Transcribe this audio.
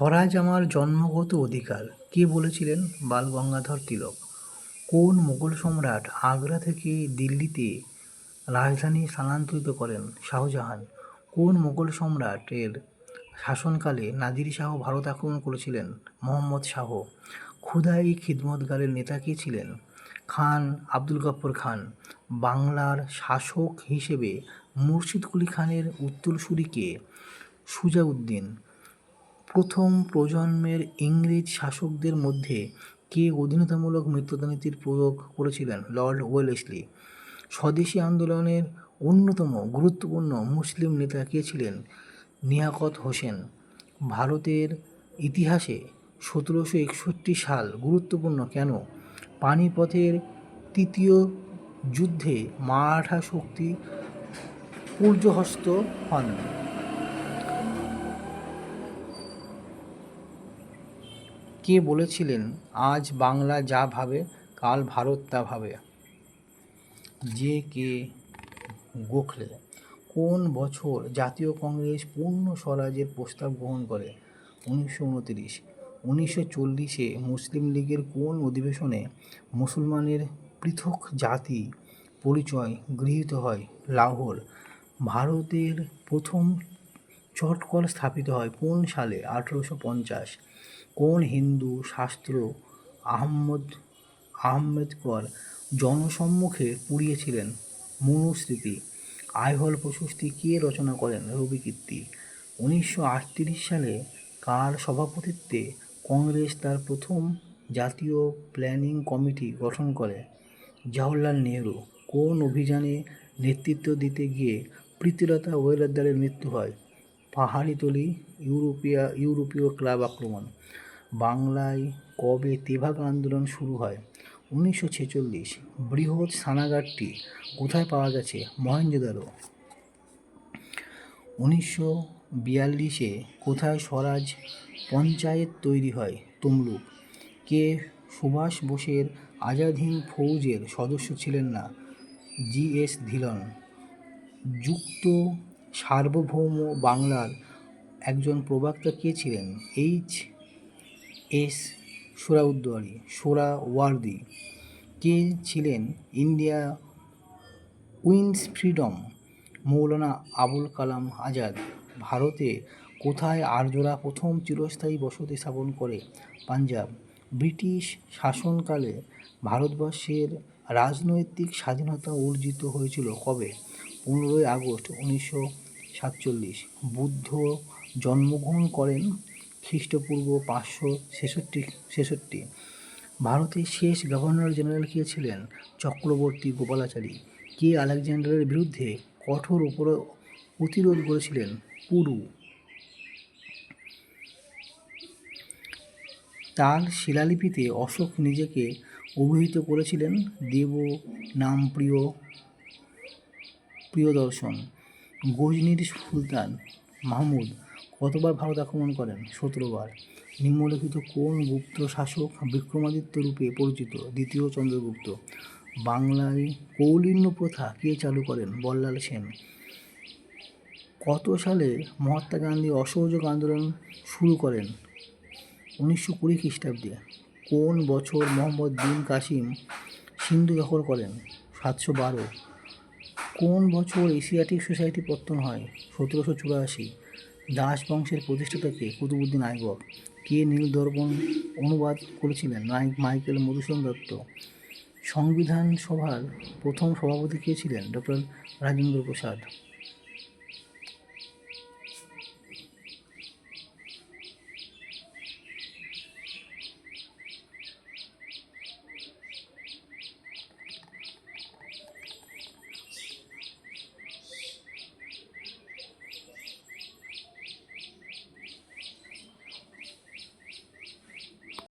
স্বরাজ আমার জন্মগত অধিকার কে বলেছিলেন? বাল গঙ্গাধর তিলক। কোন মোগল সম্রাট আগ্রা থেকে দিল্লিতে রাজধানী স্থানান্তরিত করেন? শাহজাহান। কোন মোগল সম্রাটের শাসনকালে নাদির শাহ ভারত আক্রমণ করেছিলেন? মোহাম্মদ শাহ। খুদাই খিদমতগারের নেতা কে ছিলেন? খান আব্দুল গফ্ফর খান। বাংলার শাসক হিসেবে মুর্শিদ কুলি খানের উত্তরসূরি কে? সুজাউদ্দিন। প্রথম প্রজন্মের ইংরেজ শাসকদের মধ্যে কে অধীনতামূলক মৃত্যুদণ্ডনীতির প্রয়োগ করেছিলেন? Lord Wellesley. স্বদেশী আন্দোলনের অন্যতম গুরুত্বপূর্ণ মুসলিম নেতা কে ছিলেন? লিয়াকত হোসেন। ভারতের ইতিহাসে 1761 সাল গুরুত্বপূর্ণ কেন? পানিপথের তৃতীয় যুদ্ধে মারাঠা শক্তি পর্যহস্ত হন। কে বলেছিলেন আজ বাংলা যা ভাবে কাল ভারত তা ভাবে? J K Gokhale. কোন বছর জাতীয় কংগ্রেস পূর্ণ স্বরাজের প্রস্তাব গ্রহণ করে? 1929। 1940-এ মুসলিম লীগের কোন অধিবেশনে মুসলমানের পৃথক জাতি পরিচয় গৃহীত হয়? লাহোর। ভারতের প্রথম চটকল স্থাপিত হয় কোন সালে? 1850। কোন হিন্দু শাস্ত্র আহমেদকর জনসম্মুখে পুড়িয়েছিলেন? মনুস্মৃতি। আইহোল প্রশস্তি কে রচনা করেন? রবিকীর্তি। 1938 সালে কার সভাপতিত্বে কংগ্রেস তার প্রথম জাতীয় প্ল্যানিং কমিটি গঠন করে? জওহরলাল নেহরু। কোন অভিযানে নেতৃত্ব দিতে গিয়ে প্রীতিলতা ওয়াদ্দেদারের মৃত্যু হয়? পাহাড়িতলি ইউরোপীয় ক্লাব আক্রমণ। বাংলায় কবে তেভাগা আন্দোলন শুরু হয়? 1946। বৃহৎ স্নানাগারটি কোথায় পাওয়া গেছে? মহেঞ্জোদারো। 1942-এ কোথায় স্বরাজ পঞ্চায়েত তৈরি হয়? তমলুক। কে সুভাষ বোসের আজাদ হিন্দ ফৌজের সদস্য ছিলেন না? জি.এস. ধিলন। যুক্ত সার্বভৌম বাংলার একজন প্রবক্তা কে ছিলেন? এইচ.এস. সোহরাওয়ার্দী। কে ছিলেন India wins freedom? Maulana Abul Kalam Azad. ভারতে কোথায় আর্যরা প্রথম চিরস্থায়ী বসতি স্থাপন করে? পাঞ্জাব। ব্রিটিশ শাসনকালে ভারতবর্ষের রাজনৈতিক স্বাধীনতা অর্জিত হয়েছিল কবে? 15ই আগস্ট 1947। বুদ্ধ জন্মগ্রহণ করেন খ্রিস্টপূর্ব 566। ভারতের শেষ গভর্নর জেনারেল কে ছিলেন? চক্রবর্তী গোপালাচারী। কে আলেকজান্ডারের বিরুদ্ধে কঠোর প্রতিরোধ গড়েছিলেন? পুরু। তার শিলালিপিতে অশোক নিজেকে অভিহিত করেছিলেন দেব নাম প্রিয়দর্শন। গজনির সুলতান মাহমুদ কতবার ভারত আক্রমণ করেন? 17 বার। নিম্নলিখিত কোন গুপ্ত শাসক বিক্রমাদিত্য রূপে পরিচিত? দ্বিতীয় চন্দ্রগুপ্ত। বাংলায় কৌলীন্য প্রথা কে চালু করেন? বল্লাল সেন। কত সালে মহাত্মা গান্ধী অসহযোগ আন্দোলন শুরু করেন? 1920 খ্রিস্টাব্দে। কোন বছর মোহাম্মদ বিন কাসিম সিন্ধু দখল করেন? 712। কোন বছর এশিয়াটিক সোসাইটি পত্তন হয়? 1784। দাস বংশের প্রতিষ্ঠাতা কে? কুতুবউদ্দিন আইবক। কে নীলদর্পণ অনুবাদ করেছিলেন? মাইকেল মধুসূদন দত্ত। সংবিধান সভার প্রথম সভাপতি কে ছিলেন? ডক্টর রাজেন্দ্র প্রসাদ।